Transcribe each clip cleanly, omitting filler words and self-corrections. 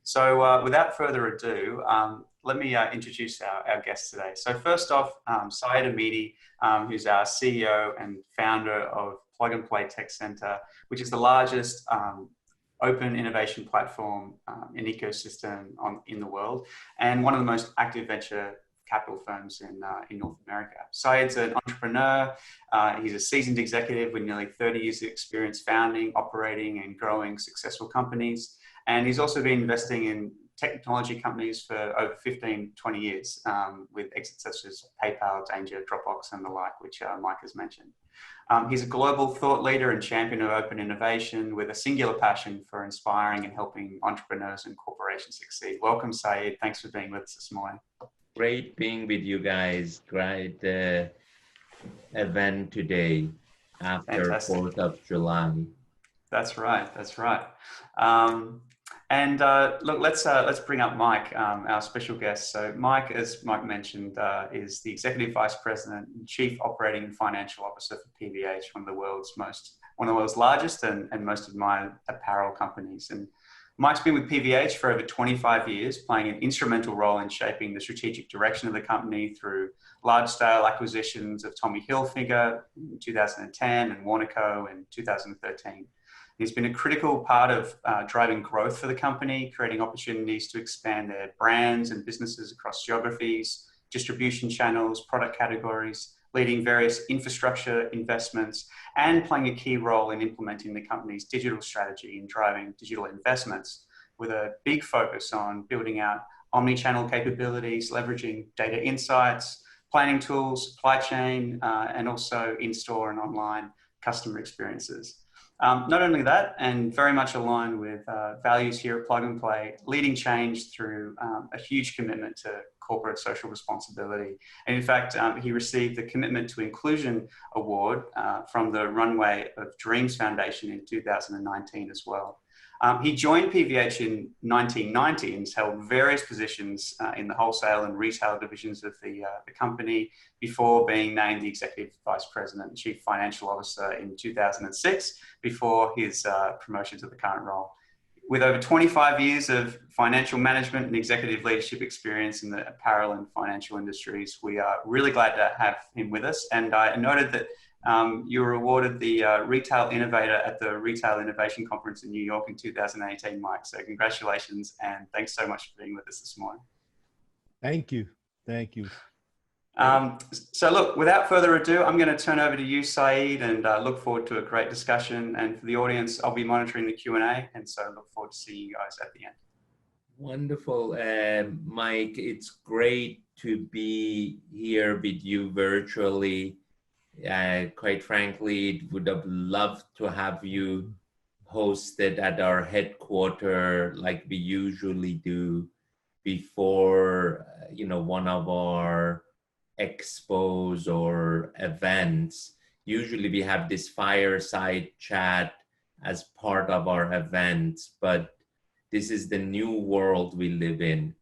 Without further ado, let me introduce our guest today. So first off, Saeed Amidi, who's our CEO and founder of Plug and Play Tech Center, which is the largest open innovation platform and ecosystem in the world, and one of the most active venture capital firms in North America. Saeed's an entrepreneur. He's a seasoned executive with nearly 30 years of experience founding, operating, and growing successful companies. And he's also been investing in technology companies for over 15, 20 years with exits such as PayPal, Danger, Dropbox, and the like, which Mike has mentioned. He's a global thought leader and champion of open innovation with a singular passion for inspiring and helping entrepreneurs and corporations succeed. Welcome, Saeed. Thanks for being with us this morning. Great being with you guys. Great event today after Fantastic. 4th of July. That's right. That's right. Look, let's bring up Mike, our special guest. So Mike, as Mike mentioned, is the Executive Vice President and Chief Operating and Financial Officer for PVH, one of the world's largest and most admired apparel companies. And Mike's been with PVH for over 25 years, playing an instrumental role in shaping the strategic direction of the company through large-scale acquisitions of Tommy Hilfiger in 2010 and Warnaco in 2013. He's been a critical part of driving growth for the company, creating opportunities to expand their brands and businesses across geographies, distribution channels, product categories, leading various infrastructure investments, and playing a key role in implementing the company's digital strategy and driving digital investments with a big focus on building out omni-channel capabilities, leveraging data insights, planning tools, supply chain, and also in-store and online customer experiences. Not only that, and very much aligned with values here at Plug and Play, leading change through a huge commitment to corporate social responsibility. And in fact, he received the Commitment to Inclusion Award from the Runway of Dreams Foundation in 2019 as well. He joined PVH in 1990 and has held various positions in the wholesale and retail divisions of the company before being named the Executive Vice President and Chief Financial Officer in 2006 before his promotion to the current role. With over 25 years of financial management and executive leadership experience in the apparel and financial industries, we are really glad to have him with us. And I noted that you were awarded the Retail Innovator at the Retail Innovation Conference in New York in 2018, Mike. So congratulations and thanks so much for being with us this morning. Thank you. Thank you. So look, without further ado, I'm going to turn over to you, Saeed, and look forward to a great discussion. And for the audience, I'll be monitoring the Q&A, and so look forward to seeing you guys at the end. Wonderful, Mike. It's great to be here with you virtually. Quite frankly, it would have loved to have you hosted at our headquarters like we usually do before, one of our expos or events. Usually we have this fireside chat as part of our events, but this is the new world we live in.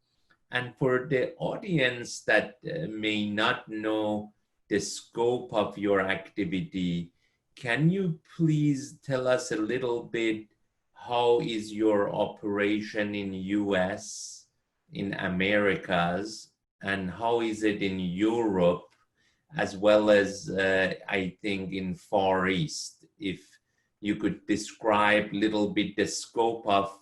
And for the audience that may not know the scope of your activity, can you please tell us a little bit how is your operation in US, in Americas, and how is it in Europe, as well as I think in Far East? If you could describe a little bit the scope of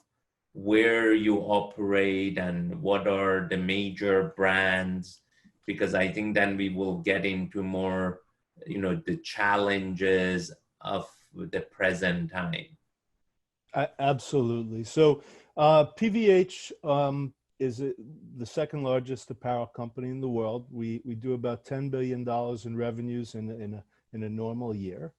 where you operate and what are the major brands, because I think then we will get into more, the challenges of the present time. Absolutely. So PVH is the second largest apparel company in the world. We do about $10 billion in revenues in a normal year.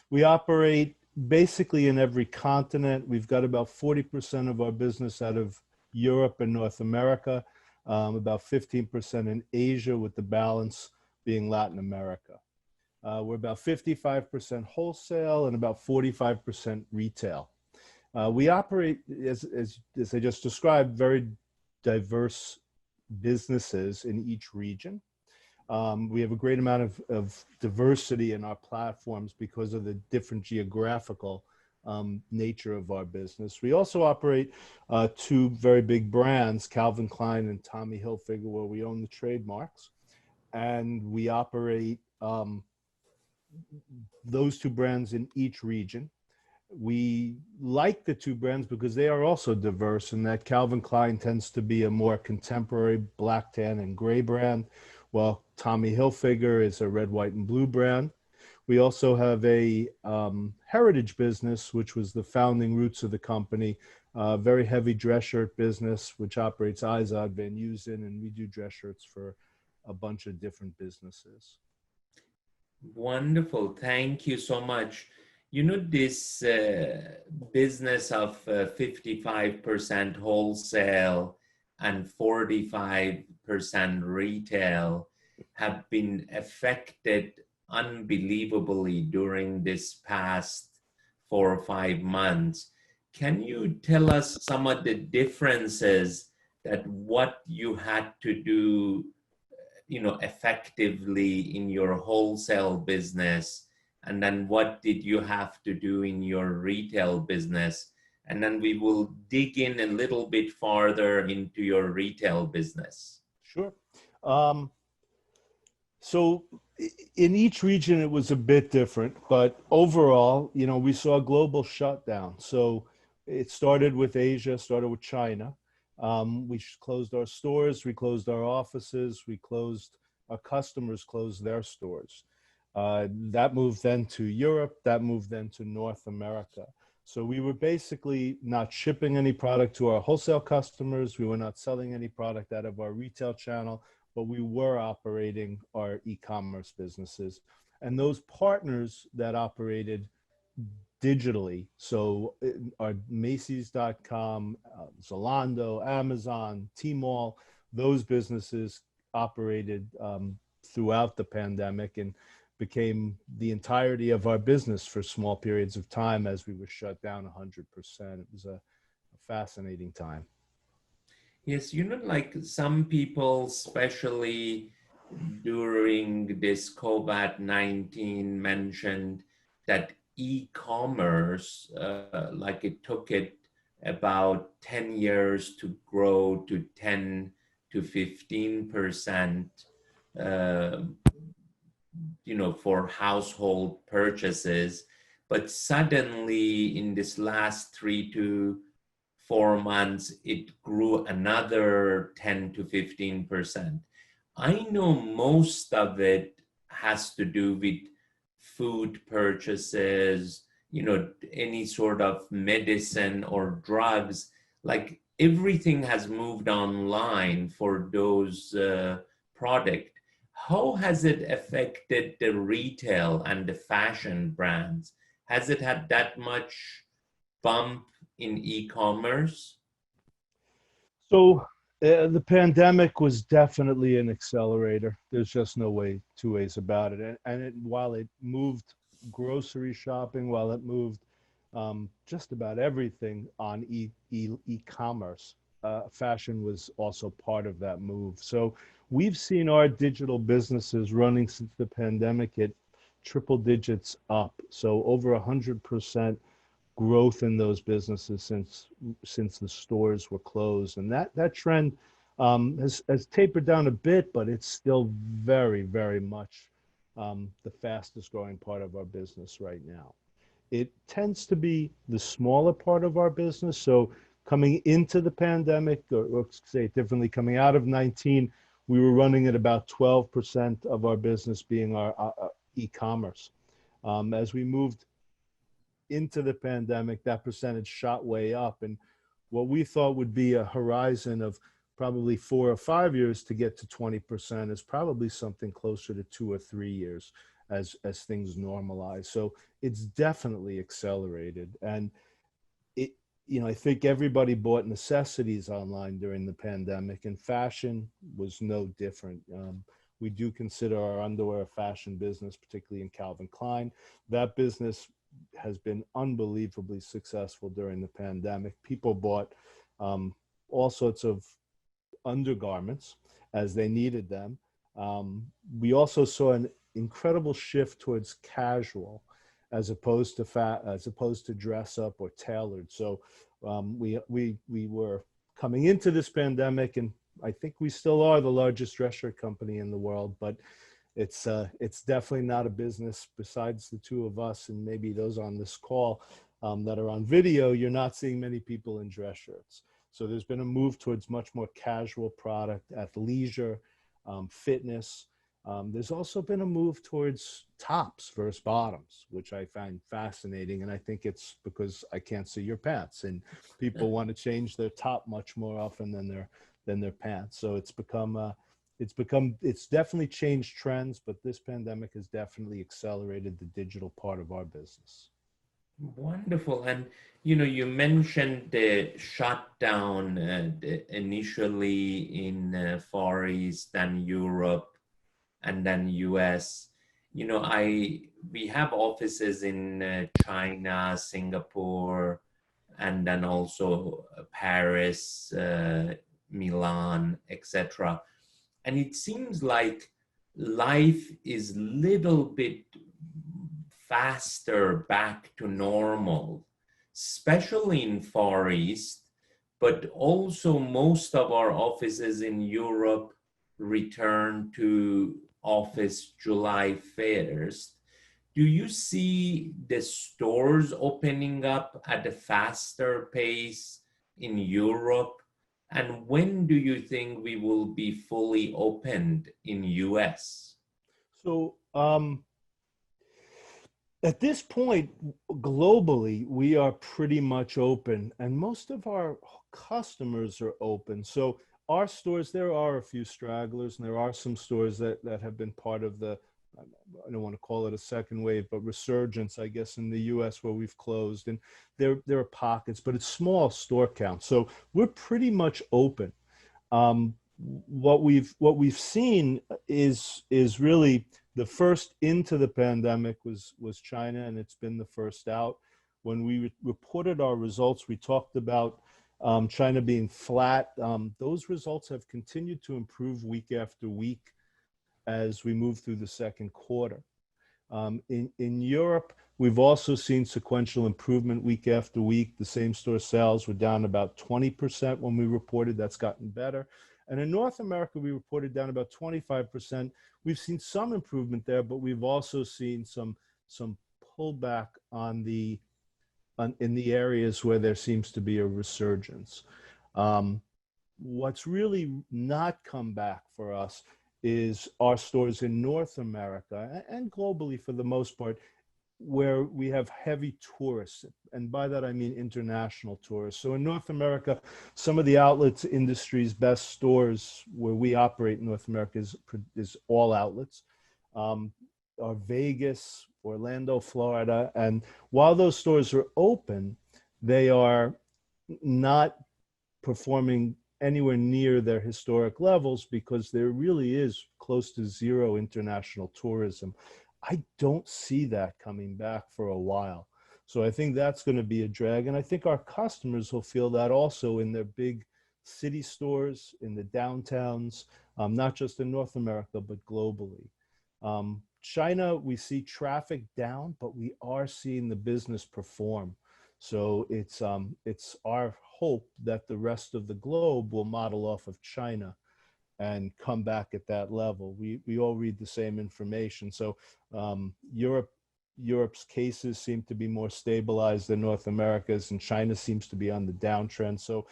We operate basically in every continent. We've got about 40% of our business out of Europe and North America, about 15% in Asia, with the balance being Latin America. We're about 55% wholesale and about 45% retail. We operate, as I just described, very diverse businesses in each region. We have a great amount of diversity in our platforms because of the different geographical nature of our business. We also operate two very big brands, Calvin Klein and Tommy Hilfiger, where we own the trademarks. And we operate those two brands in each region. We like the two brands because they are also diverse, in that Calvin Klein tends to be a more contemporary black, tan, and gray brand, while Tommy Hilfiger is a red, white, and blue brand. We also have a heritage business, which was the founding roots of the company, very heavy dress shirt business, which operates Izod, Van Heusen, and we do dress shirts for a bunch of different businesses. Wonderful. Thank you so much. You know, this business of 55% wholesale and 45% retail have been affected unbelievably during this past 4 or 5 months. Can you tell us some of the differences that what you had to do, you know, effectively in your wholesale business, and then what did you have to do in your retail business? And then we will dig in a little bit farther into your retail business. Sure. So in each region, it was a bit different, but overall, you know, we saw a global shutdown. So it started with Asia, started with China. We closed our stores, we closed our offices, our customers closed their stores. That moved then to Europe, that moved then to North America. So we were basically not shipping any product to our wholesale customers. We were not selling any product out of our retail channel, but we were operating our e-commerce businesses. And those partners that operated digitally, so our Macy's.com, Zalando, Amazon, Tmall, those businesses operated throughout the pandemic and became the entirety of our business for small periods of time as we were shut down 100%. It was a fascinating time. Yes, you know, like some people, especially during this COVID-19, mentioned that e-commerce, like it took it about 10 years to grow to 10 to 15%, you know, for household purchases. But suddenly in this last 3 to 4 months, it grew another 10 to 15%. I know most of it has to do with food purchases, you know, any sort of medicine or drugs. Like everything has moved online for those products. How has it affected the retail and the fashion brands? Has it had that much bump in e-commerce? So the pandemic was definitely an accelerator. There's just two ways about it. And while it moved grocery shopping, while it moved just about everything on e-commerce, fashion was also part of that move. So we've seen our digital businesses running since the pandemic at triple digits up. So over 100% growth in those businesses since the stores were closed. And that trend has tapered down a bit, but it's still very, very much the fastest growing part of our business right now. It tends to be the smaller part of our business. So coming into the pandemic, or let's say it differently, coming out of 19, we were running at about 12% of our business being our e-commerce. As we moved into the pandemic, that percentage shot way up. And what we thought would be a horizon of probably 4 or 5 years to get to 20% is probably something closer to 2 or 3 years as things normalize. So it's definitely accelerated. And I think everybody bought necessities online during the pandemic, and fashion was no different. We do consider our underwear a fashion business, particularly in Calvin Klein. That business has been unbelievably successful during the pandemic. People bought all sorts of undergarments as they needed them. We also saw an incredible shift towards casual. as opposed to dress up or tailored. So we were coming into this pandemic, and I think we still are the largest dress shirt company in the world, but it's definitely not a business besides the two of us and maybe those on this call that are on video. You're not seeing many people in dress shirts. So there's been a move towards much more casual product, athleisure, fitness. There's also been a move towards tops versus bottoms, which I find fascinating. And I think it's because I can't see your pants, and people want to change their top much more often than their pants. So it's definitely changed trends, but this pandemic has definitely accelerated the digital part of our business. Wonderful. And, you mentioned the shutdown initially in Far East and Europe and then US. We have offices in China, Singapore, and then also Paris, Milan, etc. And it seems like life is little bit faster back to normal, especially in Far East, but also most of our offices in Europe return to office July 1st. Do you see the stores opening up at a faster pace in Europe? And when do you think we will be fully opened in US? So at this point, globally, we are pretty much open, and most of our customers are open. So our stores, there are a few stragglers, and there are some stores that have been part of the, I don't want to call it a second wave, but resurgence, I guess, in the US where we've closed. And there are pockets, but it's small store count. So we're pretty much open. What we've seen is really the first into the pandemic was China, and it's been the first out. When we reported our results, we talked about China being flat. Those results have continued to improve week after week as we move through the second quarter. In Europe, we've also seen sequential improvement week after week. The same store sales were down about 20% when we reported. That's gotten better. And in North America, we reported down about 25%. We've seen some improvement there, but we've also seen some pullback in the areas where there seems to be a resurgence. What's really not come back for us is our stores in North America and globally for the most part, where we have heavy tourists. And by that, I mean international tourists. So in North America, some of the outlets industry's best stores where we operate in North America is all outlets, are Vegas, Orlando, Florida. And while those stores are open, they are not performing anywhere near their historic levels because there really is close to zero international tourism. I don't see that coming back for a while. So I think that's going to be a drag. And I think our customers will feel that also in their big city stores, in the downtowns, not just in North America, but globally. China, we see traffic down, but we are seeing the business perform. So it's our hope that the rest of the globe will model off of China and come back at that level. We all read the same information. So Europe's cases seem to be more stabilized than North America's, and China seems to be on the downtrend. So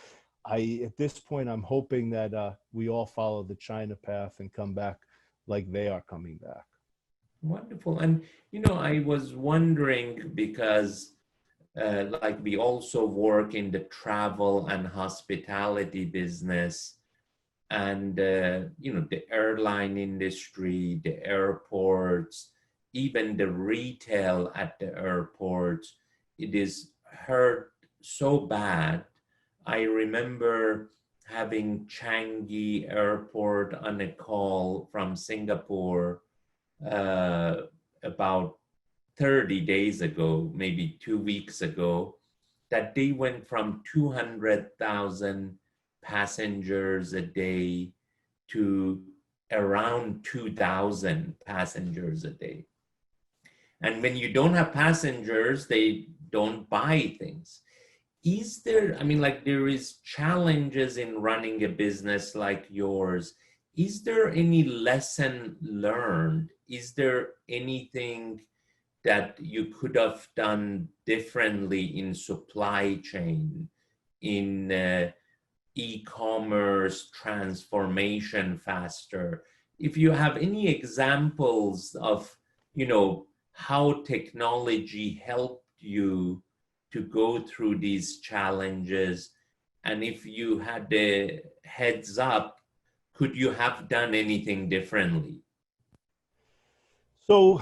at this point, I'm hoping that we all follow the China path and come back like they are coming back. Wonderful. And, I was wondering because like we also work in the travel and hospitality business, and the airline industry, the airports, even the retail at the airports, it is hurt so bad. I remember having Changi Airport on a call from Singapore about 30 days ago, maybe 2 weeks ago, that they went from 200,000 passengers a day to around 2,000 passengers a day. And when you don't have passengers, they don't buy things. Is there, I mean, like there is challenges in running a business like yours. Is there any lesson learned? Is there anything that you could have done differently in supply chain, in e-commerce transformation faster? If you have any examples of, you know, how technology helped you to go through these challenges, and if you had the heads up, could you have done anything differently? So,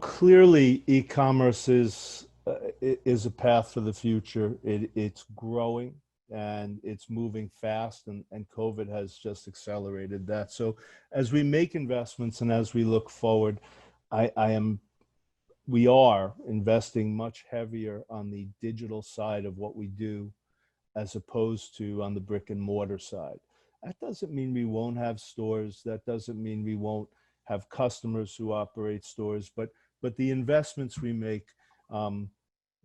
clearly e-commerce is a path for the future. It's growing and it's moving fast, and COVID has just accelerated that. So as we make investments and as we look forward, we are investing much heavier on the digital side of what we do as opposed to on the brick and mortar side. That doesn't mean we won't have stores. That doesn't mean we won't have customers who operate stores, but the investments we make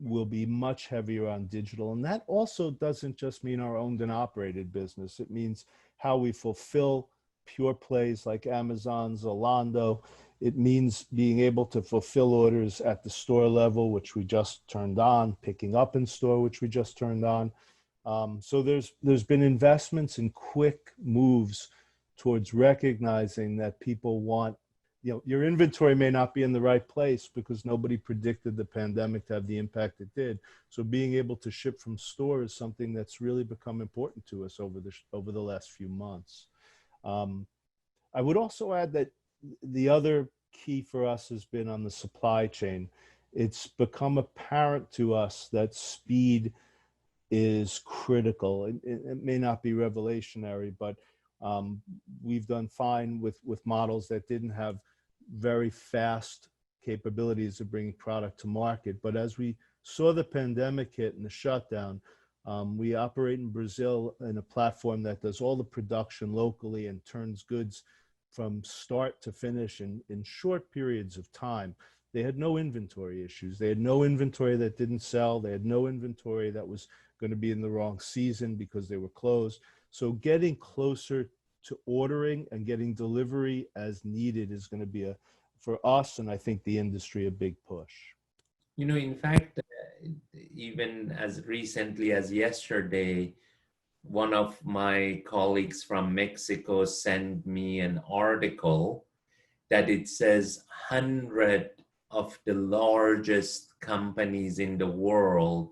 will be much heavier on digital. And that also doesn't just mean our owned and operated business. It means how we fulfill pure plays like Amazon, Zalando. It means being able to fulfill orders at the store level, which we just turned on, picking up in store, which we just turned on. So there's been investments in quick moves towards recognizing that people want, your inventory may not be in the right place because nobody predicted the pandemic to have the impact it did. So being able to ship from store is something that's really become important to us over the last few months. I would also add that the other key for us has been on the supply chain. It's become apparent to us that speed is critical. It may not be revolutionary, but we've done fine with models that didn't have very fast capabilities of bringing product to market. But as we saw the pandemic hit and the shutdown, we operate in Brazil in a platform that does all the production locally and turns goods from start to finish in short periods of time. They had no inventory issues. They had no inventory that didn't sell. They had no inventory that was going to be in the wrong season because they were closed. So getting closer to ordering and getting delivery as needed is going to be for us, and I think the industry, a big push. In fact, even as recently as yesterday, one of my colleagues from Mexico sent me an article that it says 100 of the largest companies in the world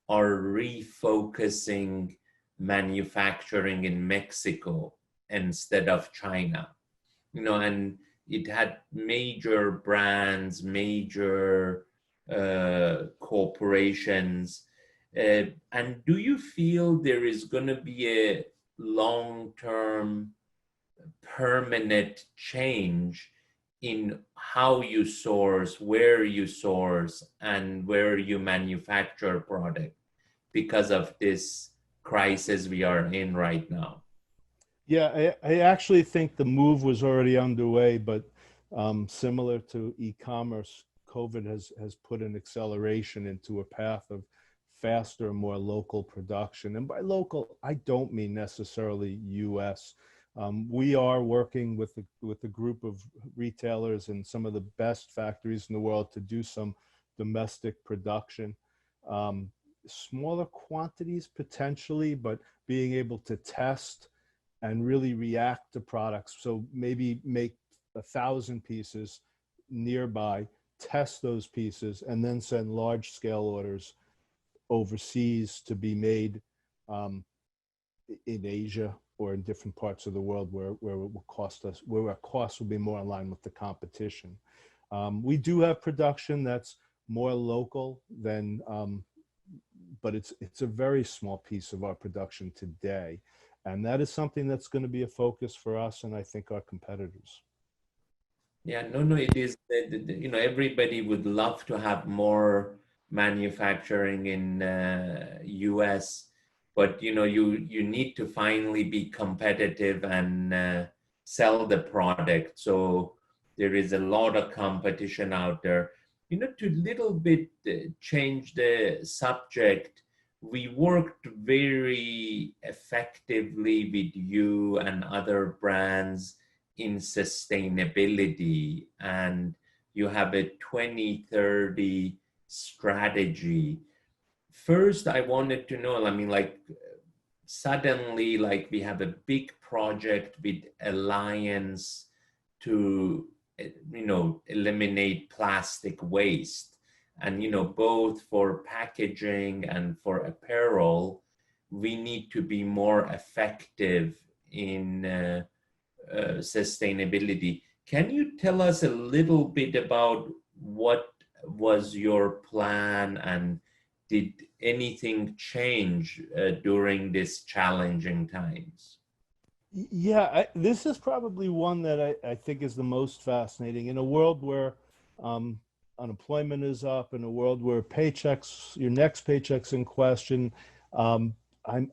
are refocusing manufacturing in Mexico instead of China. And it had major brands, major corporations. And do you feel there is going to be a long-term permanent change in how you source, where you source, and where you manufacture product because of this crisis we are in right now? Yeah, I actually think the move was already underway, but similar to e-commerce, COVID has put an acceleration into a path of faster, more local production. And by local, I don't mean necessarily US. We are working with a group of retailers and some of the best factories in the world to do some domestic production. Smaller quantities potentially, but being able to test and really react to products. So maybe make 1,000 pieces nearby, test those pieces, and then send large scale orders overseas to be made in Asia or in different parts of the world where it will cost us, where our costs will be more in line with the competition. We do have production that's more local than, but it's a very small piece of our production today. And that is something that's going to be a focus for us and I think our competitors. Yeah, no, it is, everybody would love to have more manufacturing in US, but you need to finally be competitive and sell the product. So there is a lot of competition out there. You know, to little bit change the subject, we worked very effectively with you and other brands in sustainability, and you have a 2030 strategy. First, I wanted to know, I mean, like, suddenly, like, we have a big project with Alliance to, you know, eliminate plastic waste. And, you know, both for packaging and for apparel, we need to be more effective in sustainability. Can you tell us a little bit about what was your plan, and did anything change during these challenging times? Yeah, this is probably one that I think is the most fascinating. In a world where unemployment is up, in a world where paychecks, your next paycheck's in question, I'm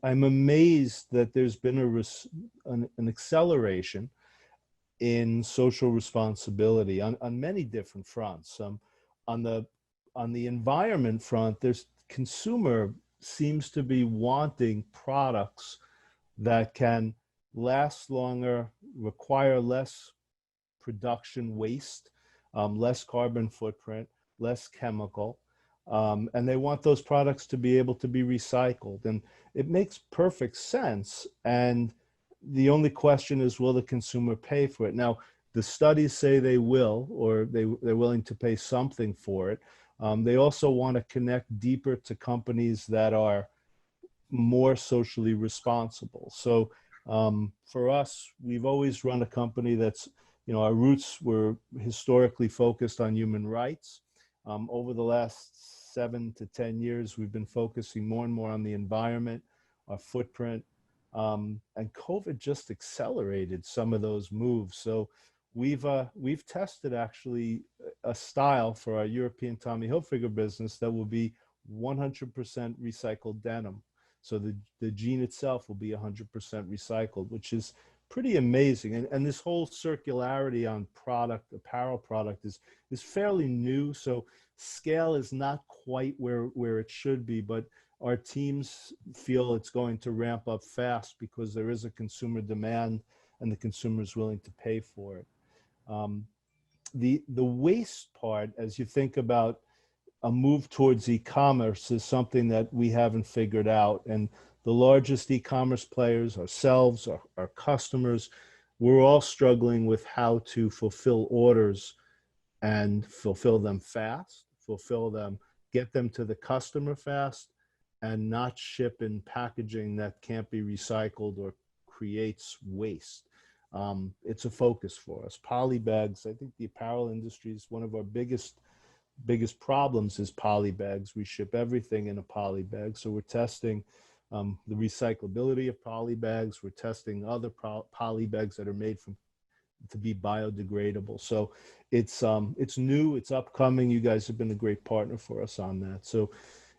amazed that there's been an acceleration in social responsibility on many different fronts. On the environment front, there's consumer seems to be wanting products that can last longer, require less production waste, less carbon footprint, less chemical, and they want those products to be able to be recycled. And it makes perfect sense. And the only question is, will the consumer pay for it? Now, the studies say they will, or they're willing to pay something for it. They also want to connect deeper to companies that are more socially responsible. So for us, we've always run a company that's, you know, our roots were historically focused on human rights. Over the last 7 to 10 years, we've been focusing more and more on the environment, our footprint, and COVID just accelerated some of those moves. So we've tested actually a style for our European Tommy Hilfiger business that will be 100% recycled denim. So the jean itself will be 100% recycled, which is pretty amazing. And this whole circularity on product, apparel product is fairly new. So scale is not quite where it should be, but our teams feel it's going to ramp up fast because there is a consumer demand and the consumer is willing to pay for it. The waste part, as you think about a move towards e-commerce, is something that we haven't figured out. And the largest e-commerce players, ourselves, our customers, we're all struggling with how to fulfill orders and fulfill them fast, get them to the customer fast, and not ship in packaging that can't be recycled or creates waste. It's a focus for us. Poly bags, I think the apparel industry is one of our biggest problems is poly bags. We ship everything in a poly bag. So we're testing the recyclability of poly bags. We're testing other poly bags that are made to be biodegradable. So it's new, it's upcoming. You guys have been a great partner for us on that. So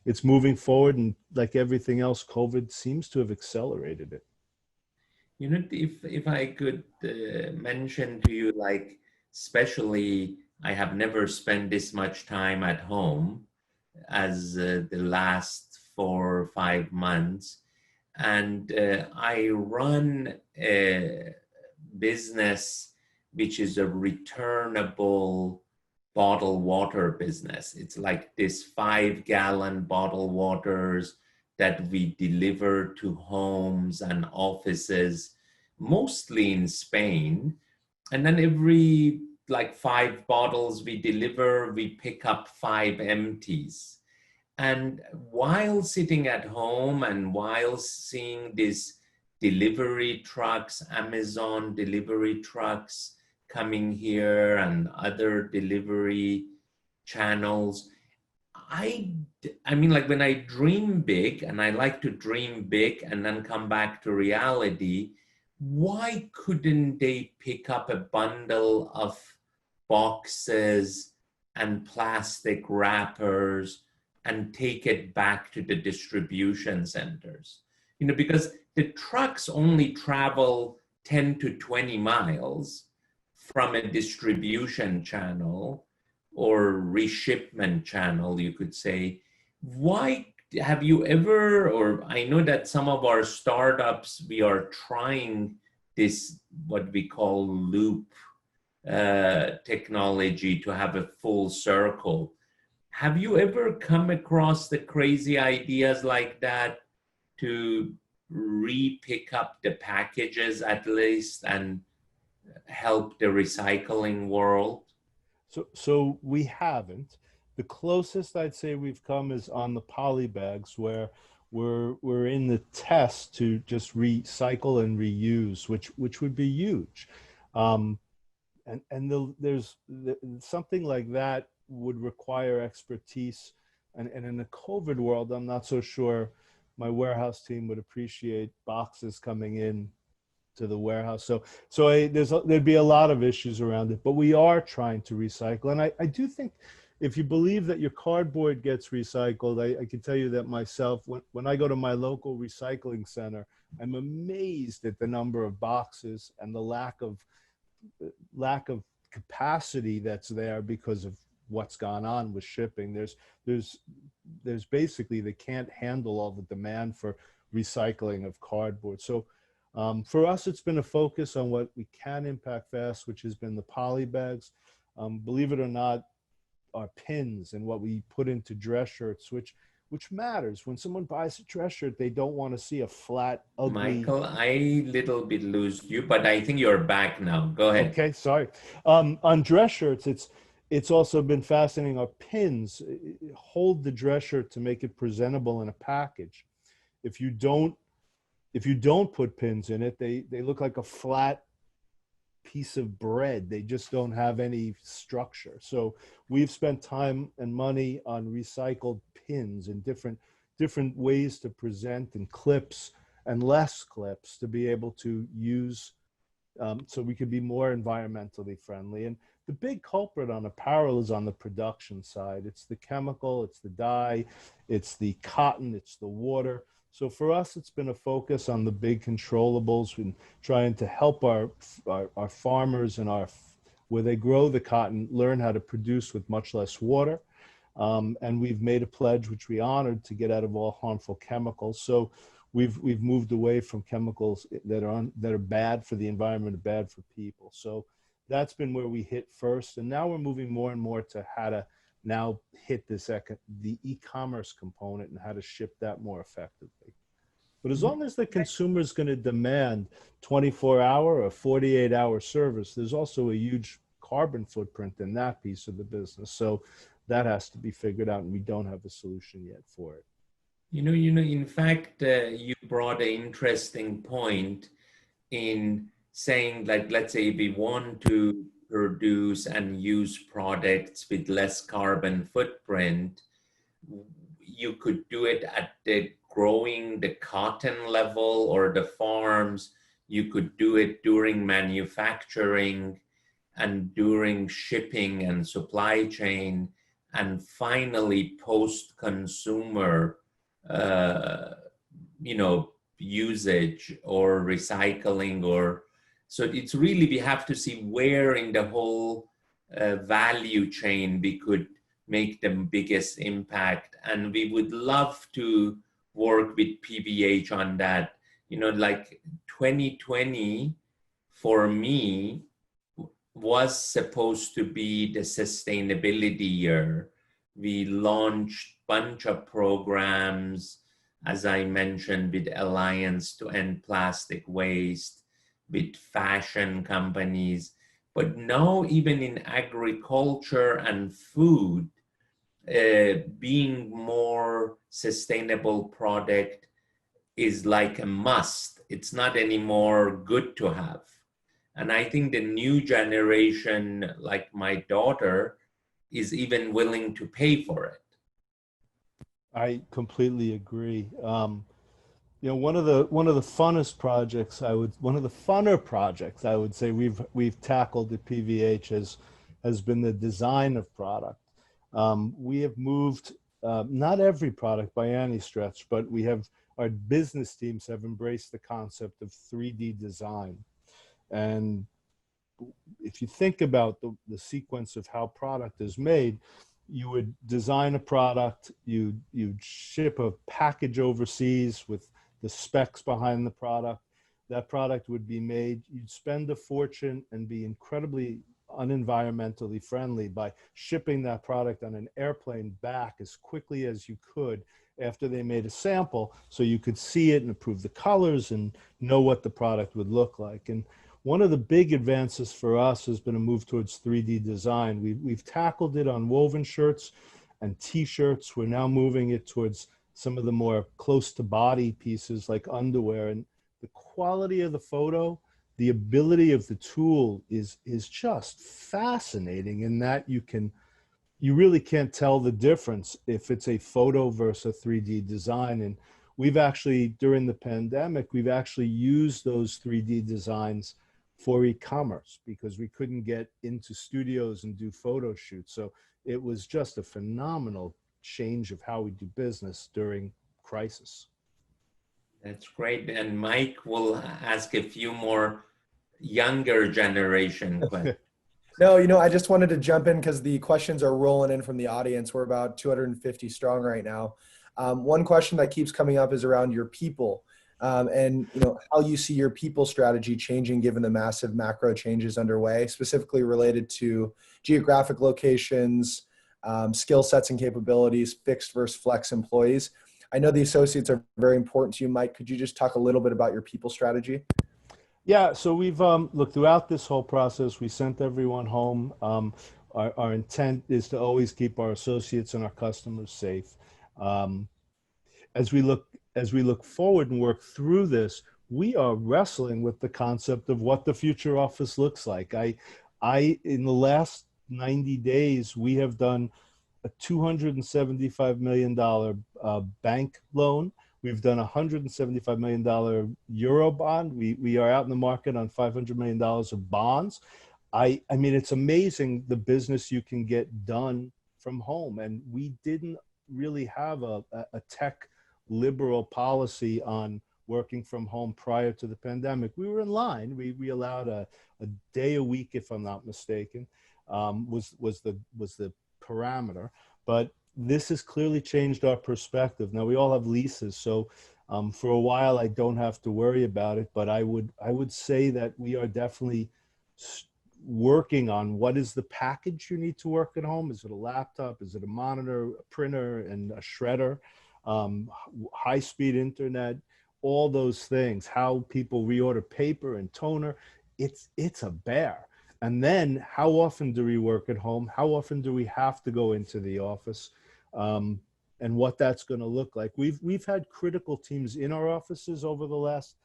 it's moving forward, and like everything else, COVID seems to have accelerated it. You know, if I could mention to you, like, especially, I have never spent this much time at home as the last 4 or 5 months. And I run a business which is a returnable bottled water business. It's like this 5-gallon bottled waters that we deliver to homes and offices, mostly in Spain. And then every like 5 bottles we deliver, we pick up 5 empties. And while sitting at home and while seeing these delivery trucks, Amazon delivery trucks coming here and other delivery channels, I mean, like, when I dream big, and I like to dream big and then come back to reality, why couldn't they pick up a bundle of boxes and plastic wrappers and take it back to the distribution centers? You know, because the trucks only travel 10 to 20 miles from a distribution channel, or reshipment channel, you could say. Why have you ever, or I know that some of our startups, we are trying this, what we call loop technology to have a full circle. Have you ever come across the crazy ideas like that to re-pick up the packages at least and help the recycling world? So we haven't. The closest I'd say we've come is on the poly bags, where we're in the test to just recycle and reuse, which would be huge. Um, something like that would require expertise, and in the COVID world, I'm not so sure my warehouse team would appreciate boxes coming in to the warehouse. There'd be a lot of issues around it, but we are trying to recycle. And I do think if you believe that your cardboard gets recycled, I can tell you that myself, when I go to my local recycling center, I'm amazed at the number of boxes and the lack of capacity that's there because of what's gone on with shipping. There's basically, they can't handle all the demand for recycling of cardboard. So for us, it's been a focus on what we can impact fast, which has been the poly bags. Believe it or not, our pins and what we put into dress shirts, which matters. When someone buys a dress shirt, they don't want to see a flat, ugly. Michael, I little bit lose you, but I think you're back now. Go ahead. Okay, sorry. On dress shirts, it's also been fascinating. Our pins hold the dress shirt to make it presentable in a package. If you don't put pins in it, they look like a flat piece of bread. They just don't have any structure. So we've spent time and money on recycled pins and different ways to present, and clips and less clips to be able to use, so we could be more environmentally friendly. And the big culprit on apparel is on the production side. It's the chemical, it's the dye, it's the cotton, it's the water. So for us, it's been a focus on the big controllables and trying to help our farmers and where they grow the cotton, learn how to produce with much less water. And we've made a pledge, which we honored, to get out of all harmful chemicals. So we've moved away from chemicals that are bad for the environment and bad for people. So that's been where we hit first. And now we're moving more and more to how to now hit the e-commerce component and how to ship that more effectively. But as long as the consumer is going to demand 24-hour or 48-hour service, there's also a huge carbon footprint in that piece of the business. So that has to be figured out, and we don't have a solution yet for it. In fact, you brought an interesting point in saying, like, let's say we want to produce and use products with less carbon footprint, you could do it at the growing the cotton level or the farms. You could do it during manufacturing and during shipping and supply chain, and finally post-consumer usage or recycling. Or so it's really, we have to see where in the whole value chain we could make the biggest impact. And we would love to work with PVH on that. Like 2020 for me was supposed to be the sustainability year. We launched a bunch of programs, as I mentioned, with Alliance to End Plastic Waste, with fashion companies. But now even in agriculture and food, being more sustainable product is like a must. It's not anymore good to have. And I think the new generation, like my daughter, is even willing to pay for it. I completely agree. One of the funnest projects one of the funner projects I would say we've tackled at PVH has been the design of product. We have moved, not every product by any stretch, but our business teams have embraced the concept of 3D design. And if you think about the sequence of how product is made, you would design a product, you'd ship a package overseas with the specs behind the product. That product would be made, you'd spend a fortune and be incredibly unenvironmentally friendly by shipping that product on an airplane back as quickly as you could after they made a sample, so you could see it and approve the colors and know what the product would look like. And one of the big advances for us has been a move towards 3D design. We've tackled it on woven shirts and t-shirts. We're now moving it towards some of the more close to body pieces like underwear. And the quality of the photo, the ability of the tool is just fascinating in that you really can't tell the difference if it's a photo versus a 3D design. And we've actually, during the pandemic, we've actually used those 3D designs for e-commerce because we couldn't get into studios and do photo shoots. So it was just a phenomenal change of how we do business during crisis. That's great. And Mike will ask a few more younger generation questions. No, I just wanted to jump in because the questions are rolling in from the audience. We're about 250 strong right now. One question that keeps coming up is around your people. And how you see your people strategy changing given the massive macro changes underway, specifically related to geographic locations, skill sets and capabilities, fixed versus flex employees. I know the associates are very important to you, Mike. Could you just talk a little bit about your people strategy? Yeah, so we've looked throughout this whole process. We sent everyone home. Our intent is to always keep our associates and our customers safe. As we look forward and work through this, we are wrestling with the concept of what the future office looks like. In the last 90 days, we have done a $275 million bank loan. We've done a $175 million Euro bond. We are out in the market on $500 million of bonds. I mean, it's amazing the business you can get done from home. And we didn't really have a tech liberal policy on working from home prior to the pandemic. We were in line. We allowed a day a week, if I'm not mistaken, was the parameter. But this has clearly changed our perspective. Now we all have leases, so for a while I don't have to worry about it. But I would say that we are definitely working on what is the package you need to work at home. Is it a laptop? Is it a monitor, a printer, and a shredder? High-speed internet, all those things. How people reorder paper and toner. It's a bear. And then how often do we work at home? How often do we have to go into the office? And what that's going to look like. We've had critical teams in our offices over the last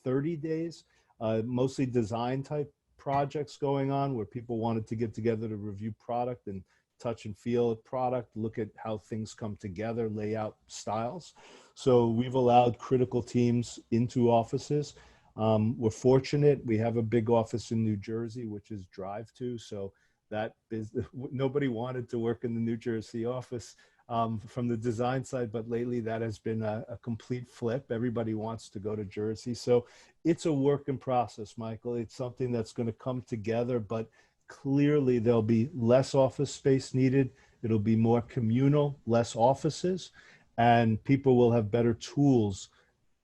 30 days, mostly design type projects going on where people wanted to get together to review product and touch and feel a product, look at how things come together, layout styles. So we've allowed critical teams into offices. We're fortunate. We have a big office in New Jersey, which is drive to. So that is, nobody wanted to work in the New Jersey office from the design side, but lately that has been a complete flip. Everybody wants to go to Jersey. So it's a work in process, Michael. It's something that's going to come together, but clearly there'll be less office space needed. It'll be more communal, less offices, and people will have better tools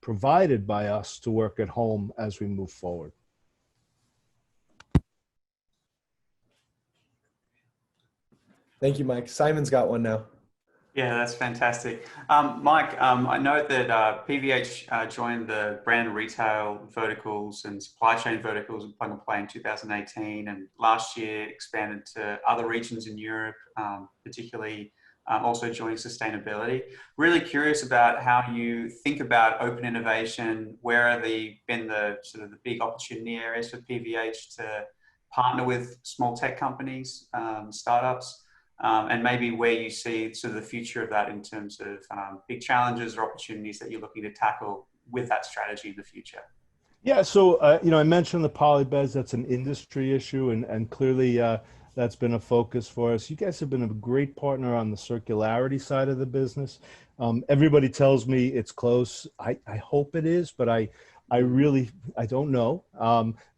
provided by us to work at home as we move forward. Thank you, Mike. Simon's got one now. Yeah, that's fantastic. Mike, I know that PVH joined the brand retail verticals and supply chain verticals of Plug and Play in 2018, and last year expanded to other regions in Europe, particularly also joining sustainability. Really curious about how you think about open innovation. Where are been the sort of the big opportunity areas for PVH to partner with small tech companies, startups? And maybe where you see sort of the future of that in terms of big challenges or opportunities that you're looking to tackle with that strategy in the future. Yeah, so I mentioned the polybeds. That's an industry issue, and clearly that's been a focus for us. You guys have been a great partner on the circularity side of the business. Everybody tells me it's close. I hope it is, but I don't know.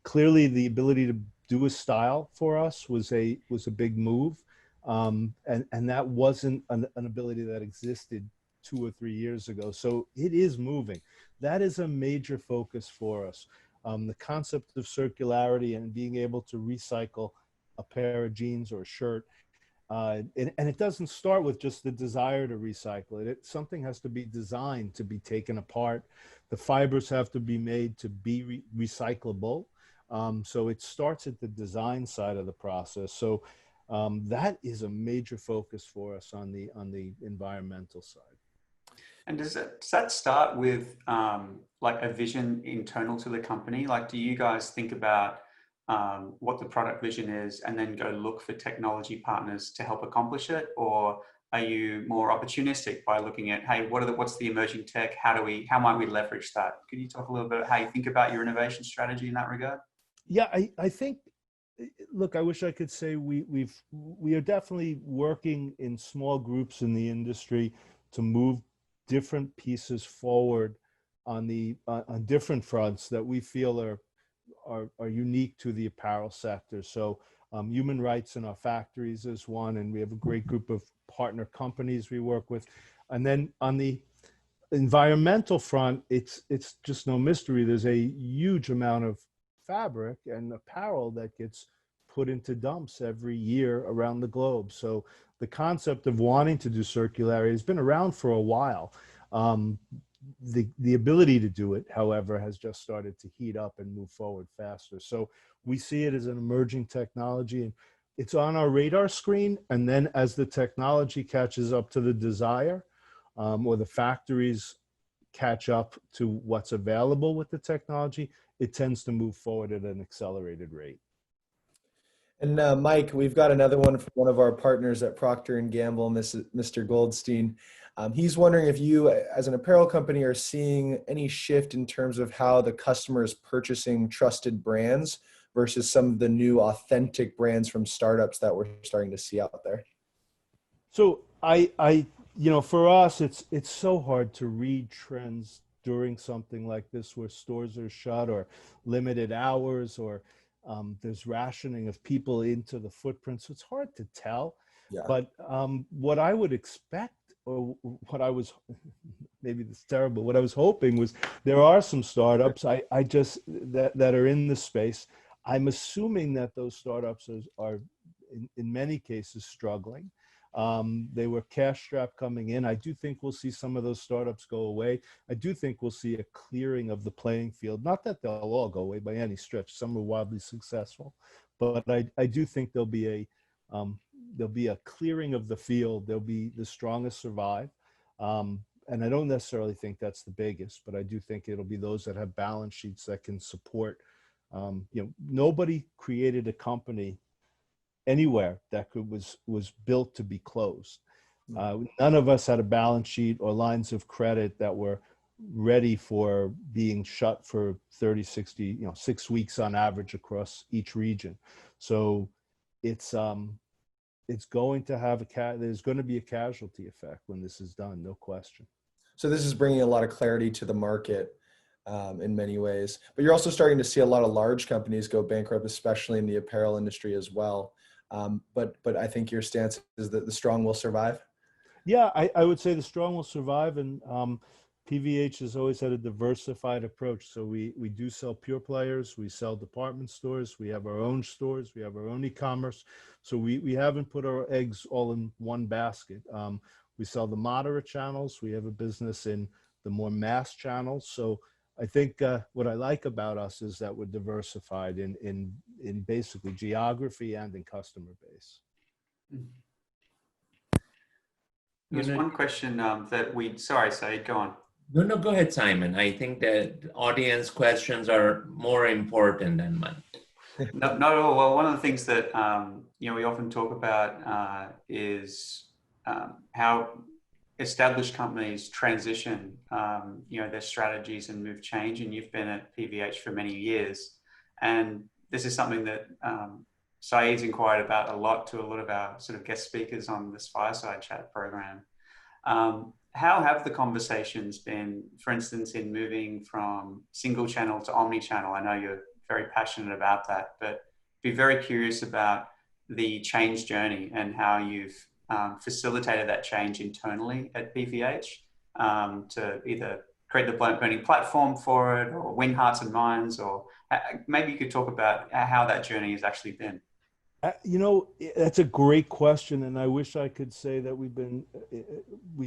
Clearly, the ability do a style for us was a big move. And that wasn't an ability that existed 2 or 3 years ago. So it is moving. That is a major focus for us. The concept of circularity and being able to recycle a pair of jeans or a shirt. And it doesn't start with just the desire to recycle it. Something has to be designed to be taken apart. The fibers have to be made to be recyclable. So it starts at the design side of the process. So that is a major focus for us on the environmental side. And does that start with like a vision internal to the company? Like, do you guys think about what the product vision is and then go look for technology partners to help accomplish it? Or are you more opportunistic by looking at, hey, what's the emerging tech? How might we leverage that? Could you talk a little bit about how you think about your innovation strategy in that regard? Yeah, I think, look, I wish I could say we are definitely working in small groups in the industry to move different pieces forward on different fronts that we feel are unique to the apparel sector. So human rights in our factories is one, and we have a great group of partner companies we work with. And then on the environmental front, it's just no mystery. There's a huge amount of fabric and apparel that gets put into dumps every year around the globe. So the concept of wanting to do circularity has been around for a while. The ability to do it, however, has just started to heat up and move forward faster. So we see it as an emerging technology, and it's on our radar screen. And then as the technology catches up to the desire, or the factories catch up to what's available with the technology, it tends to move forward at an accelerated rate. And Mike, we've got another one from one of our partners at Procter & Gamble, Mr. Goldstein. He's wondering if you, as an apparel company, are seeing any shift in terms of how the customer is purchasing trusted brands versus some of the new authentic brands from startups that we're starting to see out there. So for us, it's so hard to read trends during something like this where stores are shut or limited hours, or there's rationing of people into the footprint. So it's hard to tell. Yeah. But what I would expect, or what I was, maybe it's terrible, what I was hoping was there are some startups that are in this space. I'm assuming that those startups are in many cases struggling. They were cash strapped coming in. I do think we'll see some of those startups go away. I do think we'll see a clearing of the playing field. Not that they'll all go away by any stretch. Some are wildly successful, but I do think there'll be a clearing of the field. There'll be the strongest survive. And I don't necessarily think that's the biggest, but I do think it'll be those that have balance sheets that can support. Nobody created a company anywhere that was built to be closed. None of us had a balance sheet or lines of credit that were ready for being shut for 30, 60, 6 weeks on average across each region. So it's going to have there's going to be a casualty effect when this is done, no question. So this is bringing a lot of clarity to the market in many ways, but you're also starting to see a lot of large companies go bankrupt, especially in the apparel industry as well. But I think your stance is that the strong will survive. Yeah, I would say the strong will survive, and PVH has always had a diversified approach. So we do sell pure players, we sell department stores, we have our own stores, we have our own e-commerce. So we haven't put our eggs all in one basket. We sell the moderate channels. We have a business in the more mass channels. So I think what I like about us is that we're diversified in basically geography and in customer base. There's one question sorry, Saeed, go on. No, go ahead, Simon. I think that audience questions are more important than mine. Not at all. Well, one of the things that we often talk about is how established companies transition, their strategies and move change. And you've been at PVH for many years, and this is something that Saeed's inquired about a lot to a lot of our sort of guest speakers on this Fireside Chat program. How have the conversations been, for instance, in moving from single channel to omni-channel? I know you're very passionate about that, but be very curious about the change journey and how you've facilitated that change internally at PVH to either create the burning platform for it or win hearts and minds, or maybe you could talk about how that journey has actually been. You know, that's a great question, and I wish I could say that we've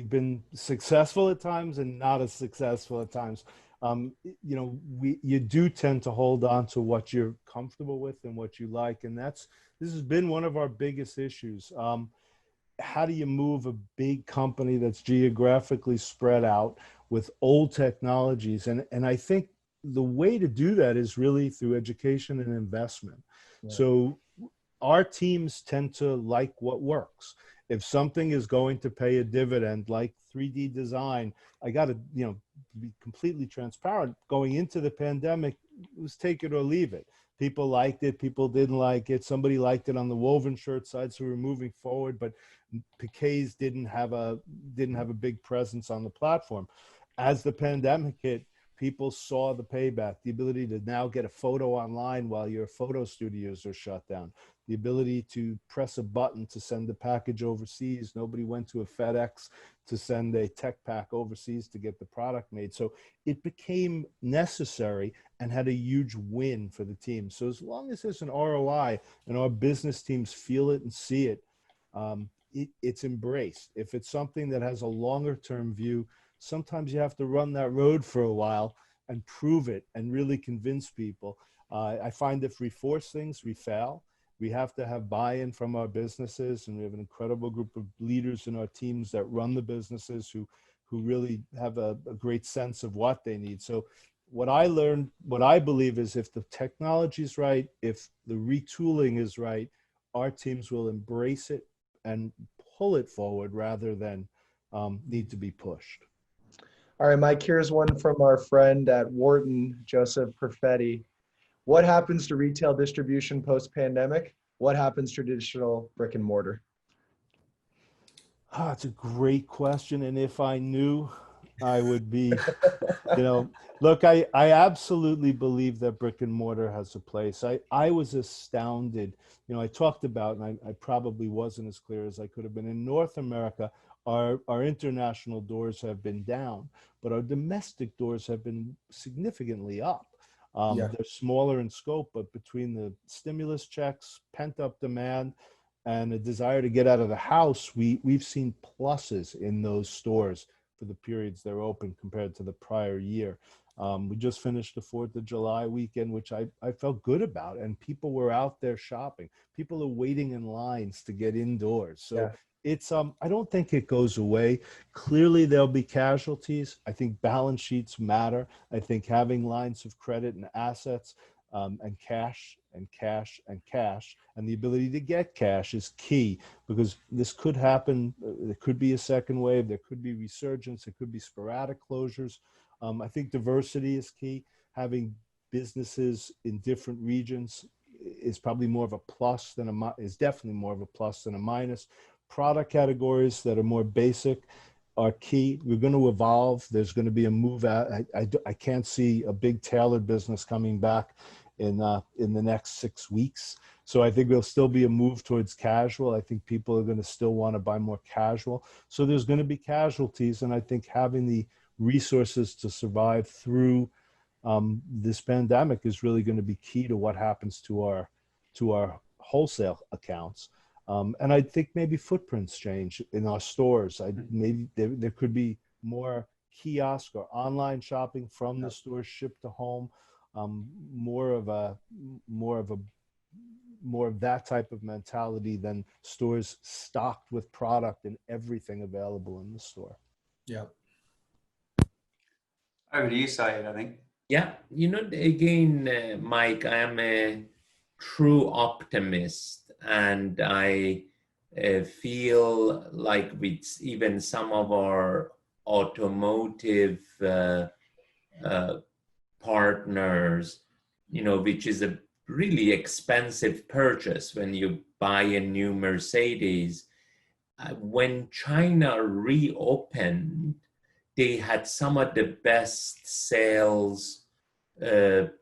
been successful at times and not as successful at times. You know, you do tend to hold on to what you're comfortable with and what you like, and this has been one of our biggest issues. How do you move a big company that's geographically spread out with old technologies? And I think the way to do that is really through education and investment. Yeah. So our teams tend to like what works. If something is going to pay a dividend, like 3D design, I got to, you know, be completely transparent. Going into the pandemic, it was take it or leave it. People liked it, people didn't like it. Somebody liked it on the woven shirt side, so we were moving forward. But Piquet's didn't have a big presence on the platform. As the pandemic hit, people saw the payback, the ability to now get a photo online while your photo studios are shut down, the ability to press a button to send a package overseas. Nobody went to a FedEx to send a tech pack overseas to get the product made. So it became necessary and had a huge win for the team. So as long as there's an ROI and our business teams feel it and see it, it's embraced. If it's something that has a longer term view, sometimes you have to run that road for a while and prove it and really convince people. I find if we force things, we fail. We have to have buy-in from our businesses, and we have an incredible group of leaders in our teams that run the businesses who really have a great sense of what they need. So what I learned, what I believe is if the technology is right, if the retooling is right, our teams will embrace it and pull it forward rather than need to be pushed. All right, Mike, here's one from our friend at Wharton, Joseph Perfetti. What happens to retail distribution post-pandemic? What happens to traditional brick and mortar? It's a great question. And if I knew, I would be, you know, look, I absolutely believe that brick and mortar has a place. I was astounded. You know, I talked about, and I probably wasn't as clear as I could have been. In North America, our international doors have been down, but our domestic doors have been significantly up. They're smaller in scope, but between the stimulus checks, pent-up demand, and a desire to get out of the house, we've seen pluses in those stores for the periods they're open compared to the prior year. We just finished the 4th of July weekend, which I felt good about, and people were out there shopping. People are waiting in lines to get indoors. So it's, I don't think it goes away. Clearly there'll be casualties. I think balance sheets matter. I think having lines of credit and assets and cash and cash and cash and the ability to get cash is key, because this could happen. There could be a second wave. There could be resurgence. There could be sporadic closures. I think diversity is key. Having businesses in different regions is probably more of a plus than is definitely more of a plus than a minus. Product categories that are more basic are key. We're going to evolve. There's going to be a move out. I can't see a big tailored business coming back in the next 6 weeks. So I think there'll still be a move towards casual. I think people are going to still want to buy more casual. So there's going to be casualties. And I think having the resources to survive through this pandemic is really going to be key to what happens to our wholesale accounts. And I think maybe footprints change in our stores. Maybe there could be more kiosk or online shopping from the store shipped to home. More of that type of mentality than stores stocked with product and everything available in the store. Yeah. Over to you, Saeed, I think. Yeah, you know, again, Mike, I am a true optimist, and I feel like with even some of our automotive partners, you know, which is a really expensive purchase when you buy a new Mercedes. When China reopened, they had some of the best sales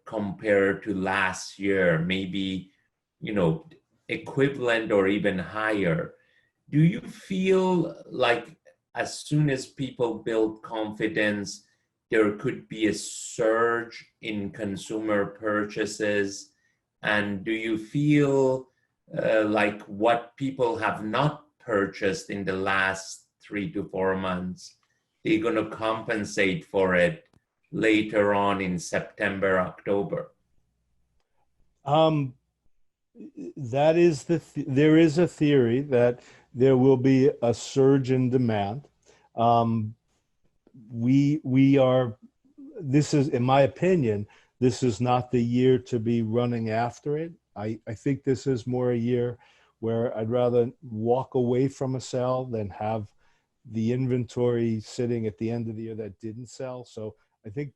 compared to last year, maybe you know, equivalent or even higher. Do you feel like as soon as people build confidence, there could be a surge in consumer purchases? And do you feel like what people have not purchased in the last 3 to 4 months, they're going to compensate for it later on in September, October? That is there is a theory that there will be a surge in demand. We are, this is, in my opinion, this is not the year to be running after it. I think this is more a year where I'd rather walk away from a sale than have the inventory sitting at the end of the year that didn't sell. So I think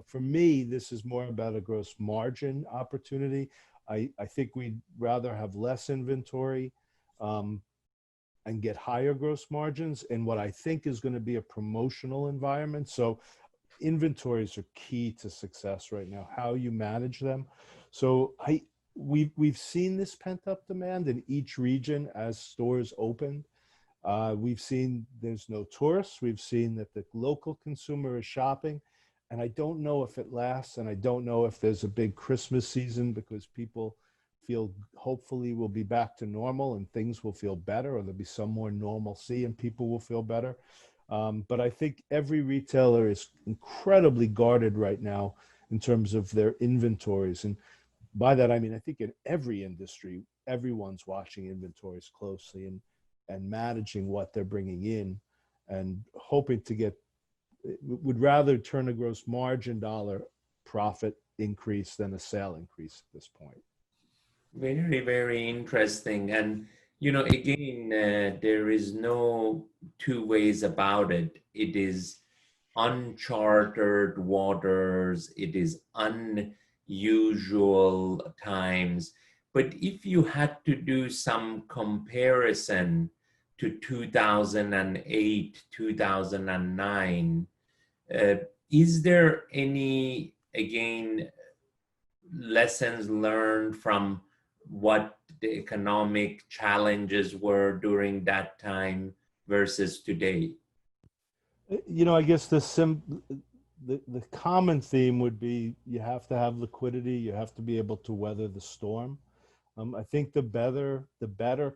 for me, this is more about a gross margin opportunity. I think we'd rather have less inventory and get higher gross margins in what I think is going to be a promotional environment. So inventories are key to success right now, how you manage them. So we've seen this pent up demand in each region as stores open. We've seen there's no tourists. We've seen that the local consumer is shopping. And I don't know if it lasts, and I don't know if there's a big Christmas season, because people feel hopefully we'll be back to normal and things will feel better, or there'll be some more normalcy and people will feel better. But I think every retailer is incredibly guarded right now in terms of their inventories. And by that, I mean, I think in every industry, everyone's watching inventories closely and managing what they're bringing in and hoping to get, would rather turn a gross margin dollar profit increase than a sale increase at this point. Very, very interesting. And, you know, again, there is no two ways about it. It is uncharted waters. It is unusual times. But if you had to do some comparison to 2008, 2009, is there any, again, lessons learned from what the economic challenges were during that time versus today? You know, I guess the common theme would be you have to have liquidity. You have to be able to weather the storm. I think the better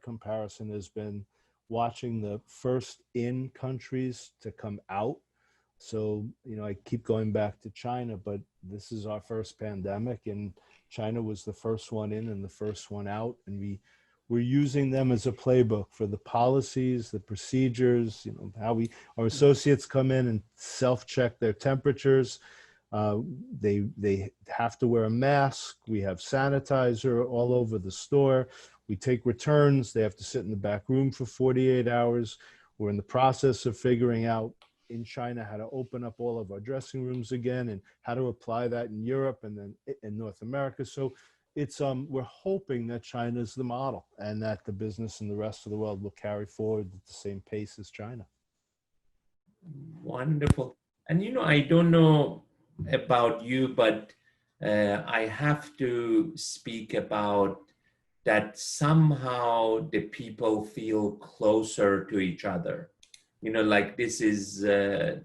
comparison has been watching the first in countries to come out. So, you know, I keep going back to China, but this is our first pandemic, and China was the first one in and the first one out. And we're using them as a playbook for the policies, the procedures, you know, how our associates come in and self-check their temperatures. They have to wear a mask. We have sanitizer all over the store. We take returns. They have to sit in the back room for 48 hours. We're in the process of figuring out in China how to open up all of our dressing rooms again and how to apply that in Europe and then in North America. So it's we're hoping that China's the model and that the business in the rest of the world will carry forward at the same pace as China. Wonderful. And, you know, I don't know about you, but I have to speak about that somehow the people feel closer to each other. You know, like this is, you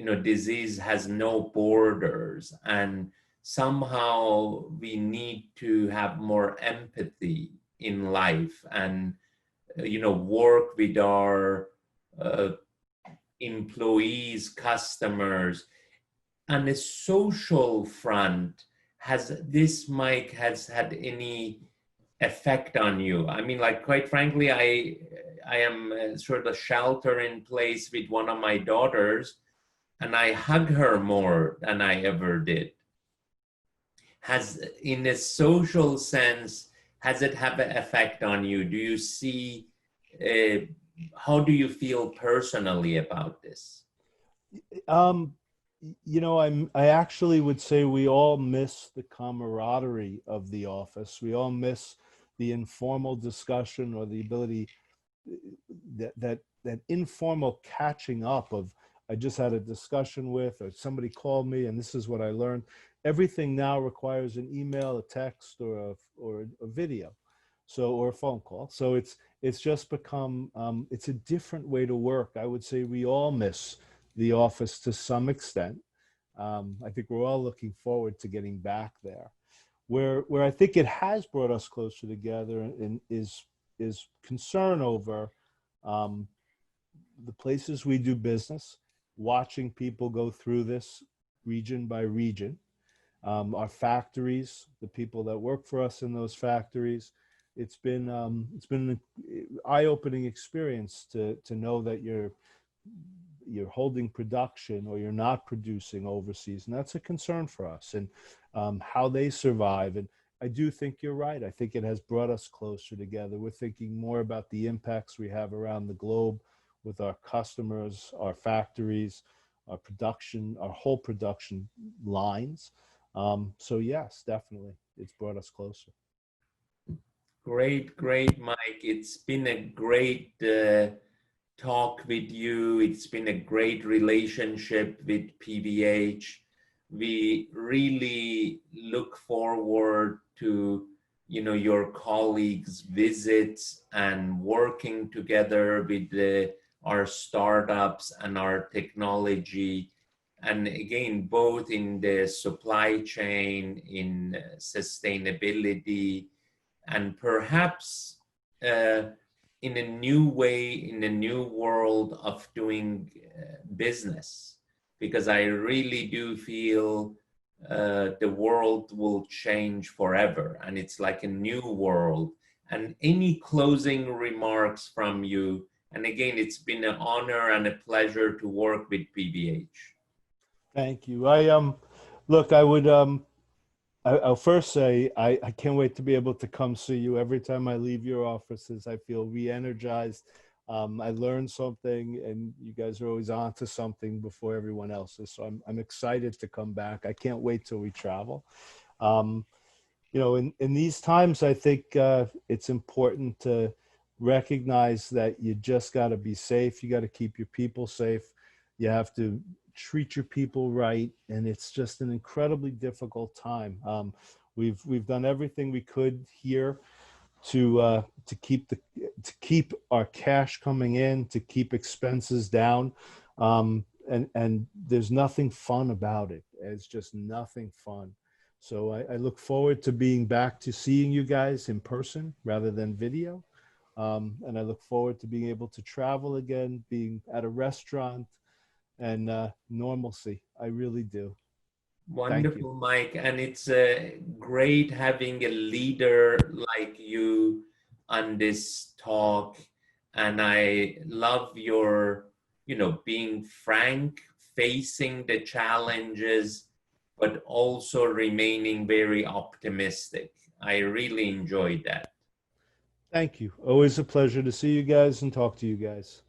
know, disease has no borders, and somehow we need to have more empathy in life and, you know, work with our employees, customers. On a social front, has this, Mike, has had any effect on you? I mean, like, quite frankly, I am sort of shelter in place with one of my daughters, and I hug her more than I ever did. Has, in a social sense, has it have an effect on you? Do you see, how do you feel personally about this? You know, I actually would say we all miss the camaraderie of the office. We all miss the informal discussion or the ability that informal catching up of, I just had a discussion with, or somebody called me and this is what I learned. everything now requires an email, a text, or a video, so, or a phone call. So it's just become, it's a different way to work. I would say we all miss the office to some extent. I think we're all looking forward to getting back there. Where I think it has brought us closer together and is concern over the places we do business, watching people go through this region by region, our factories, the people that work for us in those factories. It's been an eye-opening experience to know that you're holding production or you're not producing overseas, and that's a concern for us, and how they survive. And I do think you're right. I think it has brought us closer together. We're thinking more about the impacts we have around the globe with our customers, our factories, our production, our whole production lines. So yes, definitely, it's brought us closer. Great, Mike. It's been a great talk with you. It's been a great relationship with PVH. We really look forward to, you know, your colleagues' visits and working together with our startups and our technology. And again, both in the supply chain, in sustainability, and perhaps in a new way, in a new world of doing business, because I really do feel the world will change forever, and it's like a new world. And any closing remarks from you? And again, it's been an honor and a pleasure to work with PVH. Thank you. Look, I'll first say I can't wait to be able to come see you. Every time I leave your offices, I feel re-energized. I learned something, and you guys are always on to something before everyone else is. So I'm excited to come back. I can't wait till we travel. You know, in these times, I think it's important to recognize that you just got to be safe. You got to keep your people safe. You have to treat your people right, and it's just an incredibly difficult time. We've done everything we could here to keep our cash coming in, to keep expenses down, and there's nothing fun about it. It's just nothing fun. So I look forward to being back to seeing you guys in person rather than video, and I look forward to being able to travel again, being at a restaurant, and normalcy. I really do. Wonderful, Mike. And it's great having a leader like you on this talk. And I love your, you know, being frank, facing the challenges, but also remaining very optimistic. I really enjoyed that. Thank you. Always a pleasure to see you guys and talk to you guys.